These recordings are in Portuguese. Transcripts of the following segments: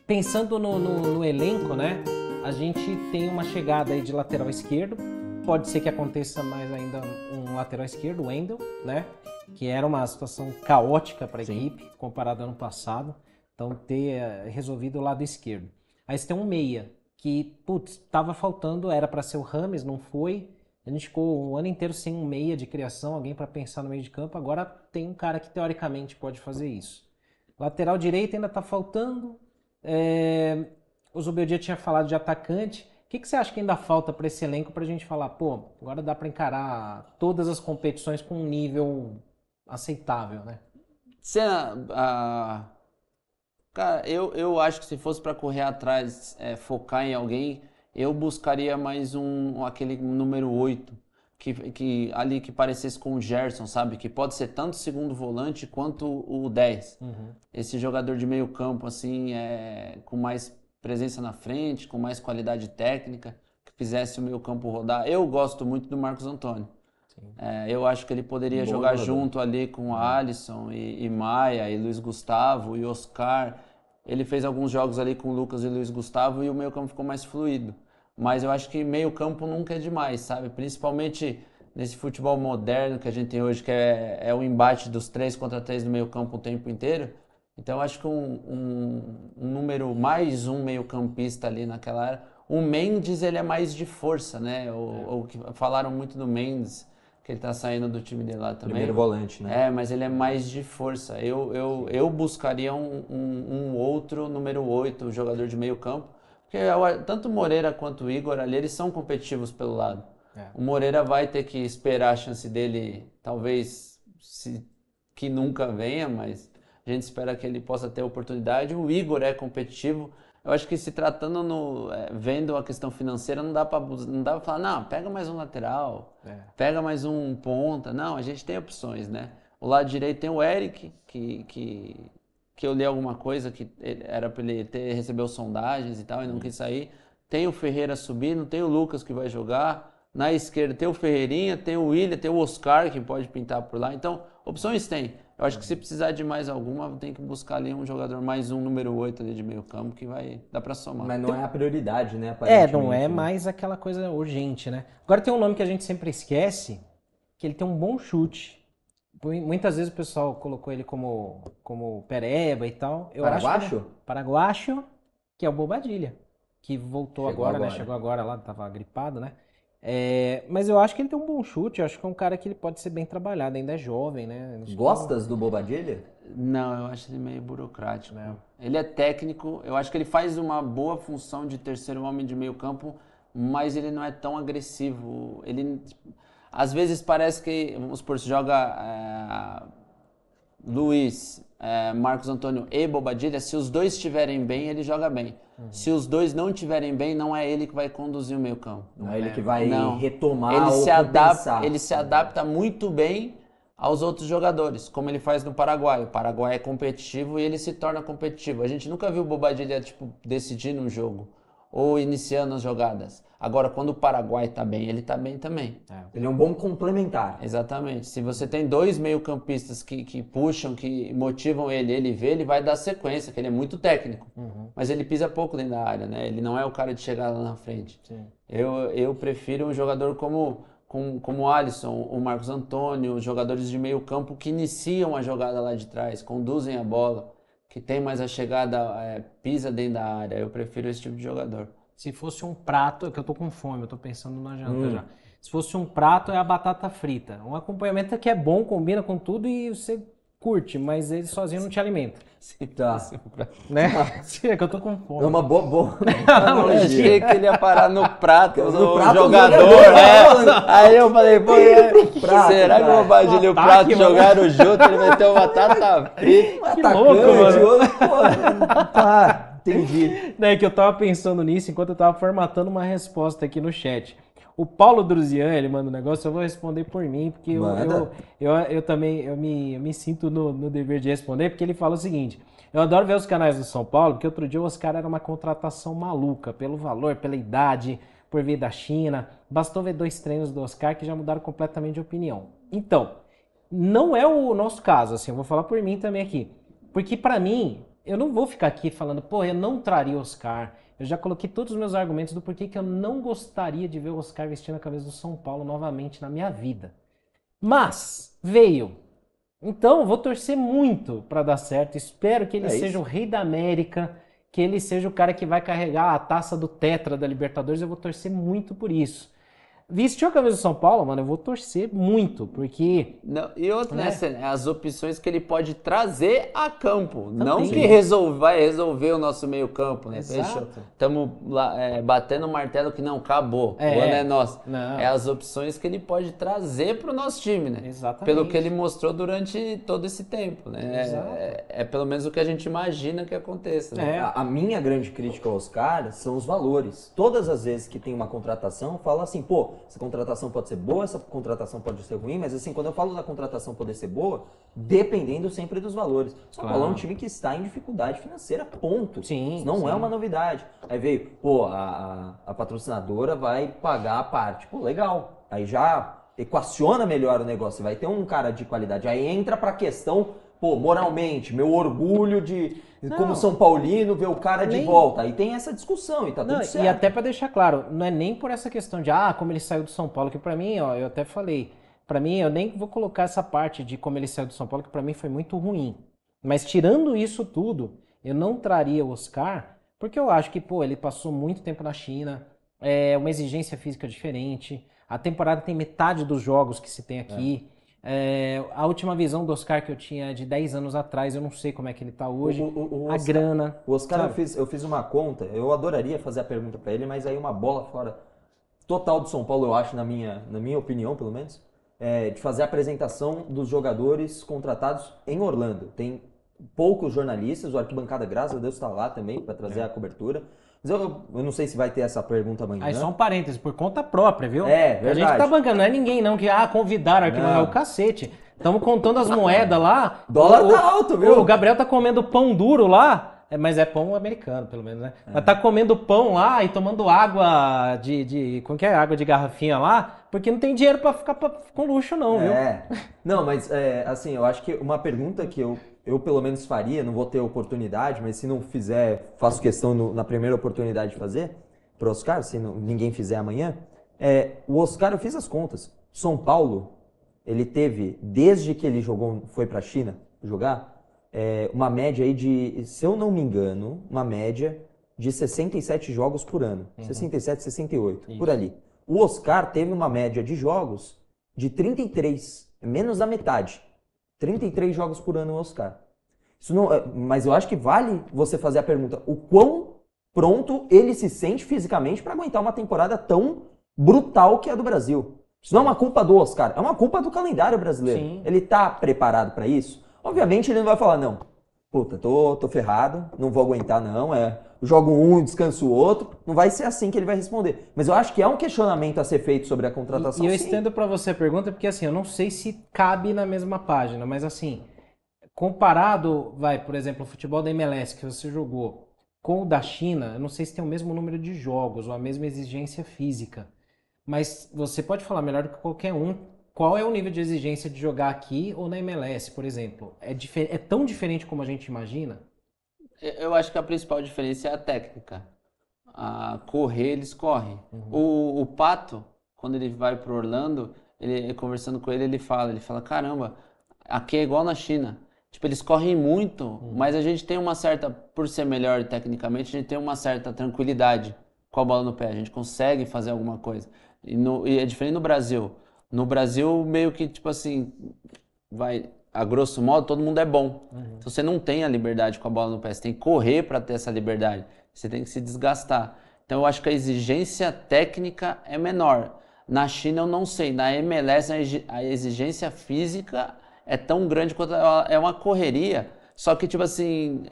Pensando no elenco, né? A gente tem uma chegada aí de lateral esquerdo. Pode ser que aconteça mais ainda um lateral esquerdo, o Wendel, né? Que era uma situação caótica para a equipe, comparado ao ano passado. Então, ter resolvido o lado esquerdo. Aí você tem um meia, que, putz, estava faltando, era para ser o Rames, não foi. A gente ficou um ano inteiro sem um meia de criação, alguém para pensar no meio de campo. Agora tem um cara que, teoricamente, pode fazer isso. Lateral direito ainda está faltando. O Zubeldia tinha falado de atacante. O que você acha que ainda falta para esse elenco para a gente falar, pô, agora dá para encarar todas as competições com um nível aceitável, né? Cara, eu acho que se fosse para correr atrás, focar em alguém, eu buscaria mais aquele número 8 que ali que parecesse com o Gerson, sabe? Que pode ser tanto segundo volante quanto o 10. Esse jogador de meio campo, assim, com mais presença na frente, com mais qualidade técnica, que fizesse o meio campo rodar. Eu gosto muito do Marcos Antônio. Eu acho que ele poderia jogar junto ali com o Alisson e Maia e Luiz Gustavo e Oscar. Ele fez alguns jogos ali com o Lucas e Luiz Gustavo e o meio campo ficou mais fluido. Mas eu acho que meio campo nunca é demais, sabe? Principalmente nesse futebol moderno que a gente tem hoje, que é o embate dos 3 contra 3 no meio campo o tempo inteiro. Então eu acho que mais um meio campista ali naquela área. O Mendes, ele é mais de força, né? Falaram muito do Mendes, que ele tá saindo do time dele lá também. Primeiro volante, né? Mas ele é mais de força. Eu buscaria um outro número 8, jogador de meio campo, porque tanto o Moreira quanto o Igor ali, eles são competitivos pelo lado. O Moreira vai ter que esperar a chance dele, talvez que nunca venha, mas a gente espera que ele possa ter oportunidade. O Igor é competitivo. Eu acho que se tratando vendo a questão financeira, não dá pra falar, não, pega mais um lateral, pega mais um ponta. Não, a gente tem opções, né? O lado direito tem o Eric, que eu li alguma coisa que era pra ele recebeu sondagens e tal, e não quis sair. Tem o Ferreira subindo, tem o Lucas que vai jogar. Na esquerda tem o Ferreirinha, tem o William, tem o Oscar que pode pintar por lá. Então, opções tem. Eu acho que se precisar de mais alguma, tem que buscar ali um jogador mais um número 8 ali de meio campo que vai dar pra somar. Mas não é a prioridade, né? Não é mais aquela coisa urgente, né? Agora tem um nome que a gente sempre esquece, que ele tem um bom chute. Muitas vezes o pessoal colocou ele como pereba e tal. Paraguacho, que é o Bobadilha, que voltou agora, né? Chegou agora lá, tava gripado, né? Mas eu acho que ele tem um bom chute, eu acho que é um cara que ele pode ser bem trabalhado, ainda é jovem, né? Gostas do Bobadilha? Não, eu acho ele meio burocrático. Ele é técnico, eu acho que ele faz uma boa função de terceiro homem de meio campo, mas ele não é tão agressivo. Ele, às vezes parece que, vamos supor, se joga Luiz, Marcos Antônio e Bobadilha, se os dois estiverem bem, ele joga bem. Se os dois não estiverem bem, não é ele que vai conduzir o meio campo. Não é ele que vai retomar ele ou compensar. Ele se adapta muito bem aos outros jogadores, como ele faz no Paraguai. O Paraguai é competitivo e ele se torna competitivo. A gente nunca viu o Bobadilha decidindo um jogo ou iniciando as jogadas. Agora, quando o Paraguai tá bem, ele tá bem também. Ele é um bom complementar. Exatamente. Se você tem dois meio-campistas que puxam, que motivam ele vê, ele vai dar sequência, que ele é muito técnico. Mas ele pisa pouco dentro da área, né? Ele não é o cara de chegar lá na frente. Eu prefiro um jogador como o Alisson, o Marcos Antônio, jogadores de meio campo que iniciam a jogada lá de trás, conduzem a bola, que tem mais a chegada, pisa dentro da área. Eu prefiro esse tipo de jogador. Se fosse um prato, é que eu tô com fome, eu tô pensando na janta já. Se fosse um prato, é a batata frita. Um acompanhamento que é bom, combina com tudo e você curte, mas ele sozinho não te alimenta. Tá. Né? É que eu tô com fome. É uma boa Eu achei que ele ia parar no prato do prato do jogador. Aí eu falei, pô, será que o Bobadilha e o prato jogaram junto? Ele meteu batata frita. Que louco, mano. Tá. Entendi. É que eu tava pensando nisso enquanto eu tava formatando uma resposta aqui no chat. O Paulo Druzian, ele manda um negócio, eu vou responder por mim, porque eu também me sinto no dever de responder, porque ele fala o seguinte: eu adoro ver os canais do São Paulo, porque outro dia o Oscar era uma contratação maluca, pelo valor, pela idade, por vir da China. Bastou ver 2 treinos do Oscar que já mudaram completamente de opinião. Então, não é o nosso caso, assim, eu vou falar por mim também aqui. Porque pra mim, eu não vou ficar aqui falando, pô, eu não traria o Oscar. Eu já coloquei todos os meus argumentos do porquê que eu não gostaria de ver o Oscar vestindo a camisa do São Paulo novamente na minha vida. Mas veio. Então, vou torcer muito para dar certo. Espero que ele seja o rei da América, que ele seja o cara que vai carregar a taça do Tetra da Libertadores. Eu vou torcer muito por isso. Vestiu a camisa do São Paulo, mano, eu vou torcer muito, porque... Não, e outra, né, as opções que ele pode trazer a campo, Também. não que vai resolver o nosso meio campo, né? Estamos batendo o martelo que não, acabou, o ano é nosso. Não. É as opções que ele pode trazer para o nosso time, né? Exatamente. Pelo que ele mostrou durante todo esse tempo, né? É pelo menos o que a gente imagina que aconteça. Né? A minha grande crítica ao Oscar são os valores. Todas as vezes que tem uma contratação, eu falo assim, pô, essa contratação pode ser boa, essa contratação pode ser ruim, mas assim, quando eu falo da contratação poder ser boa, dependendo sempre dos valores. São Paulo é um time que está em dificuldade financeira, ponto. Sim, isso não é uma novidade. Aí veio, pô, a patrocinadora vai pagar a parte. Pô, legal. Aí já equaciona melhor o negócio, vai ter um cara de qualidade. Aí entra pra questão, pô, moralmente, meu orgulho de... como São Paulino, ver o cara de volta. Aí tem essa discussão e tá tudo certo. E até pra deixar claro, não é nem por essa questão de, como ele saiu do São Paulo, que pra mim, ó, eu até falei, pra mim, eu nem vou colocar essa parte de como ele saiu do São Paulo, que pra mim foi muito ruim. Mas tirando isso tudo, eu não traria o Oscar, porque eu acho que, pô, ele passou muito tempo na China, é uma exigência física diferente, a temporada tem metade dos jogos que se tem aqui. A última visão do Oscar que eu tinha de 10 anos atrás, eu não sei como é que ele tá hoje. O a Oscar, grana. O Oscar, eu fiz uma conta, eu adoraria fazer a pergunta pra ele, mas aí uma bola fora total do São Paulo, eu acho, na minha opinião, pelo menos, de fazer a apresentação dos jogadores contratados em Orlando. Tem poucos jornalistas, o Arquibancada, graças a Deus, está lá também para trazer a cobertura. Mas eu não sei se vai ter essa pergunta amanhã. Aí só um parênteses, por conta própria, viu? Verdade. A gente tá bancando, não é ninguém não, que convidaram aqui, não é o cacete. Estamos contando as moedas lá. Dólar tá alto, viu? O Gabriel tá comendo pão duro lá, mas é pão americano, pelo menos, né? Mas tá comendo pão lá e tomando água como que é? Água de garrafinha lá, porque não tem dinheiro pra ficar com luxo não, viu? Não, mas assim, eu acho que uma pergunta que eu pelo menos faria, não vou ter oportunidade, mas se não fizer, faço questão na primeira oportunidade de fazer, pro Oscar, se ninguém fizer amanhã, o Oscar, eu fiz as contas. São Paulo, ele teve, desde que ele foi pra China jogar, uma média aí de, se eu não me engano, uma média de 67 jogos por ano. 67, 68, por ali. O Oscar teve uma média de jogos de 33, menos da metade. 33 jogos por ano o Oscar. Isso não, mas eu acho que vale você fazer a pergunta, o quão pronto ele se sente fisicamente para aguentar uma temporada tão brutal que é a do Brasil. Isso não é uma culpa do Oscar, é uma culpa do calendário brasileiro. Sim. Ele tá preparado para isso? Obviamente ele não vai falar, não, puta, tô ferrado, não vou aguentar não, jogo um, descanso o outro. Não vai ser assim que ele vai responder. Mas eu acho que é um questionamento a ser feito sobre a contratação. E eu estendo para você a pergunta, porque assim, eu não sei se cabe na mesma página, mas assim, comparado, por exemplo, o futebol da MLS que você jogou com o da China, eu não sei se tem o mesmo número de jogos ou a mesma exigência física. Mas você pode falar melhor do que qualquer um. Qual é o nível de exigência de jogar aqui ou na MLS, por exemplo? É tão diferente como a gente imagina? Eu acho que a principal diferença é a técnica. A correr, eles correm. O Pato, quando ele vai para Orlando, conversando com ele, ele fala, caramba, aqui é igual na China. Tipo, eles correm muito, mas a gente tem uma certa, por ser melhor tecnicamente, a gente tem uma certa tranquilidade com a bola no pé. A gente consegue fazer alguma coisa. E é diferente no Brasil. No Brasil, meio que, tipo assim, a grosso modo, todo mundo é bom. Então você não tem a liberdade com a bola no pé. Você tem que correr para ter essa liberdade. Você tem que se desgastar. Então eu acho que a exigência técnica é menor. Na China eu não sei. Na MLS a exigência física é tão grande quanto é uma correria. Só que, tipo assim,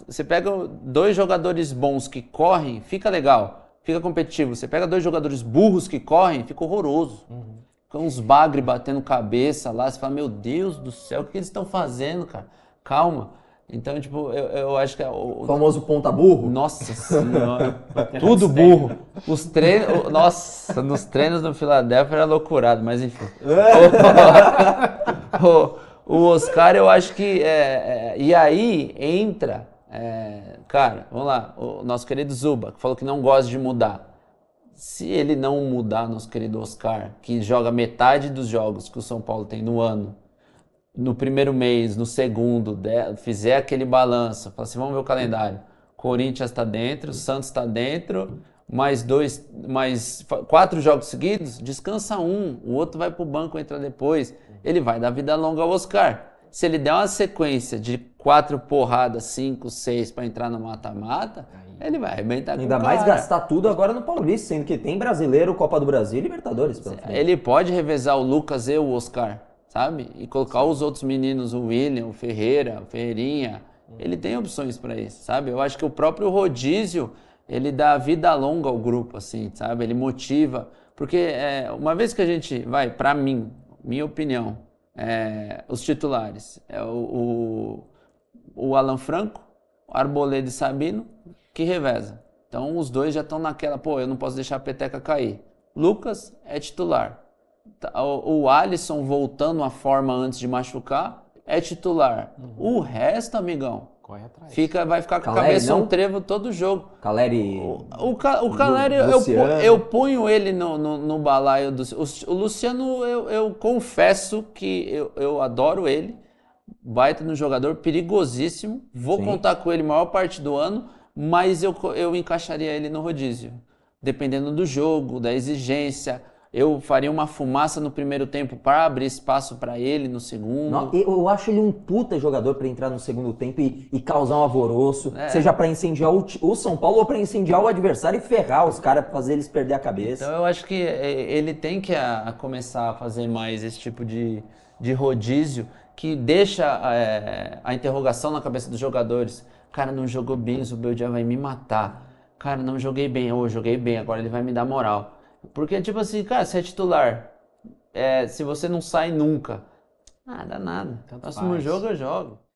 você pega 2 jogadores bons que correm, fica legal, fica competitivo. Você pega 2 jogadores burros que correm, fica horroroso. Fica uns bagre batendo cabeça lá, você fala, meu Deus do céu, o que eles estão fazendo, cara? Calma. Então, tipo, eu acho que... O famoso ponta burro? Nossa senhora, tudo burro. Os treinos... Nossa, nos treinos no Philadelphia era loucurado, mas enfim. O Oscar, eu acho que... e aí entra Cara, vamos lá, o nosso querido Zuba, que falou que não gosta de mudar. Se ele não mudar, nosso querido Oscar, que joga metade dos jogos que o São Paulo tem no ano, no primeiro mês, no segundo, fizer aquele balanço, fala assim, vamos ver o calendário. Corinthians está dentro, Santos está dentro, mais 4 jogos seguidos, descansa um, o outro vai pro banco, entra depois. Ele vai dar vida longa ao Oscar. Se ele der uma sequência de 4 porradas, 5, 6 para entrar no mata-mata, ele vai arrebentar com o cara. Ainda mais gastar tudo agora no Paulista, sendo que tem Brasileiro, Copa do Brasil e Libertadores pela frente. Ele pode revezar o Lucas e o Oscar, sabe? E colocar os outros meninos, o William, o Ferreira, o Ferreirinha. Ele tem opções para isso, sabe? Eu acho que o próprio rodízio, ele dá vida longa ao grupo, assim, sabe? Ele motiva. Porque uma vez que a gente vai, para mim, minha opinião, os titulares, o Alan Franco, o Arboleda e Sabino, que reveza. Então os dois já estão naquela, eu não posso deixar a peteca cair. Lucas é titular. O Alisson voltando à forma antes de machucar, é titular. O resto, amigão, corre atrás. Vai ficar com a Caleri, cabeça não? um trevo todo jogo. Caleri... O Caleri, eu ponho ele no balaio do... O Luciano, eu confesso que eu adoro ele. Baita no jogador, perigosíssimo. Vou contar com ele a maior parte do ano, mas eu encaixaria ele no rodízio. Dependendo do jogo, da exigência. Eu faria uma fumaça no primeiro tempo para abrir espaço para ele no segundo. Não, eu acho ele um puta jogador para entrar no segundo tempo e causar um alvoroço, seja para incendiar o São Paulo ou para incendiar o adversário e ferrar os caras, fazer eles perder a cabeça. Então eu acho que ele tem que começar a fazer mais esse tipo de rodízio que deixa a interrogação na cabeça dos jogadores. Cara, não jogou bem, o Zubeldia vai me matar. Cara, não joguei bem, eu joguei bem, agora ele vai me dar moral. Porque, tipo assim, cara, você é titular, se você não sai nunca, dá nada. Próximo jogo eu jogo.